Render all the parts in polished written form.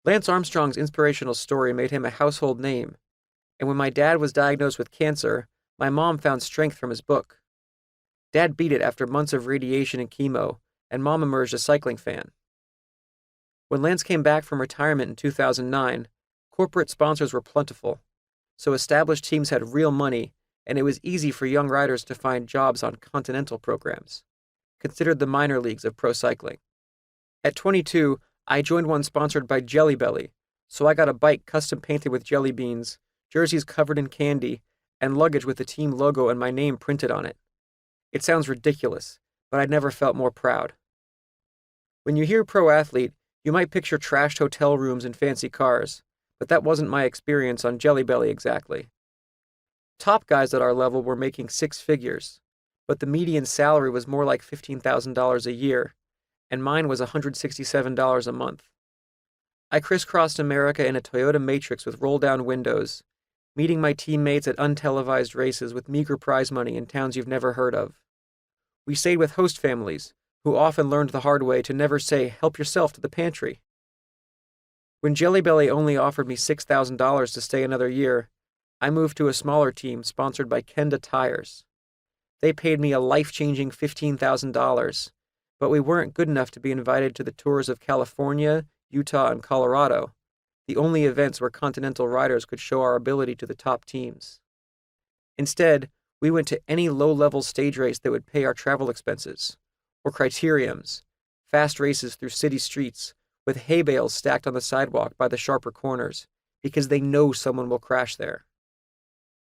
Lance Armstrong's inspirational story made him a household name, and when my dad was diagnosed with cancer, my mom found strength from his book. Dad beat it after months of radiation and chemo, and Mom emerged a cycling fan. When Lance came back from retirement in 2009, corporate sponsors were plentiful, so established teams had real money, and it was easy for young riders to find jobs on continental programs, considered the minor leagues of pro cycling. At 22, I joined one sponsored by Jelly Belly, so I got a bike custom painted with jelly beans, jerseys covered in candy, and luggage with the team logo and my name printed on it. It sounds ridiculous, but I'd never felt more proud. When you hear pro athlete, you might picture trashed hotel rooms and fancy cars, but that wasn't my experience on Jelly Belly exactly. Top guys at our level were making six figures, but the median salary was more like $15,000 a year, and mine was $167 a month. I crisscrossed America in a Toyota Matrix with roll-down windows, meeting my teammates at untelevised races with meager prize money in towns you've never heard of. We stayed with host families, who often learned the hard way to never say, "Help yourself to the pantry." When Jelly Belly only offered me $6,000 to stay another year, I moved to a smaller team sponsored by Kenda Tires. They paid me a life-changing $15,000, but we weren't good enough to be invited to the tours of California, Utah, and Colorado, the only events where continental riders could show our ability to the top teams. Instead, we went to any low-level stage race that would pay our travel expenses, or criteriums, fast races through city streets with hay bales stacked on the sidewalk by the sharper corners, because they know someone will crash there.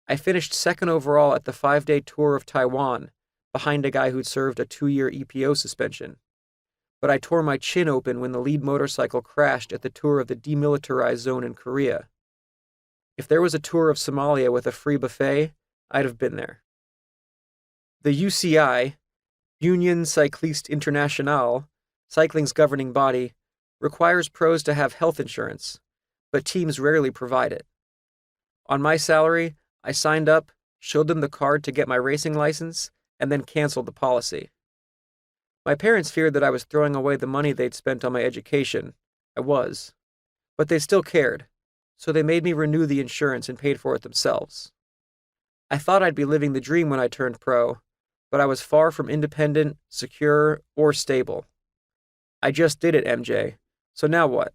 I finished second overall at the 5-day tour of Taiwan, behind a guy who'd served a 2-year EPO suspension. But I tore my chin open when the lead motorcycle crashed at the tour of the demilitarized zone in Korea. If there was a tour of Somalia with a free buffet, I'd have been there. The UCI, Union Cycliste Internationale, cycling's governing body, requires pros to have health insurance, but teams rarely provide it. On my salary, I signed up, showed them the card to get my racing license, and then canceled the policy. My parents feared that I was throwing away the money they'd spent on my education. I was. But they still cared, so they made me renew the insurance and paid for it themselves. I thought I'd be living the dream when I turned pro, but I was far from independent, secure, or stable. I just did it, MJ. So now what?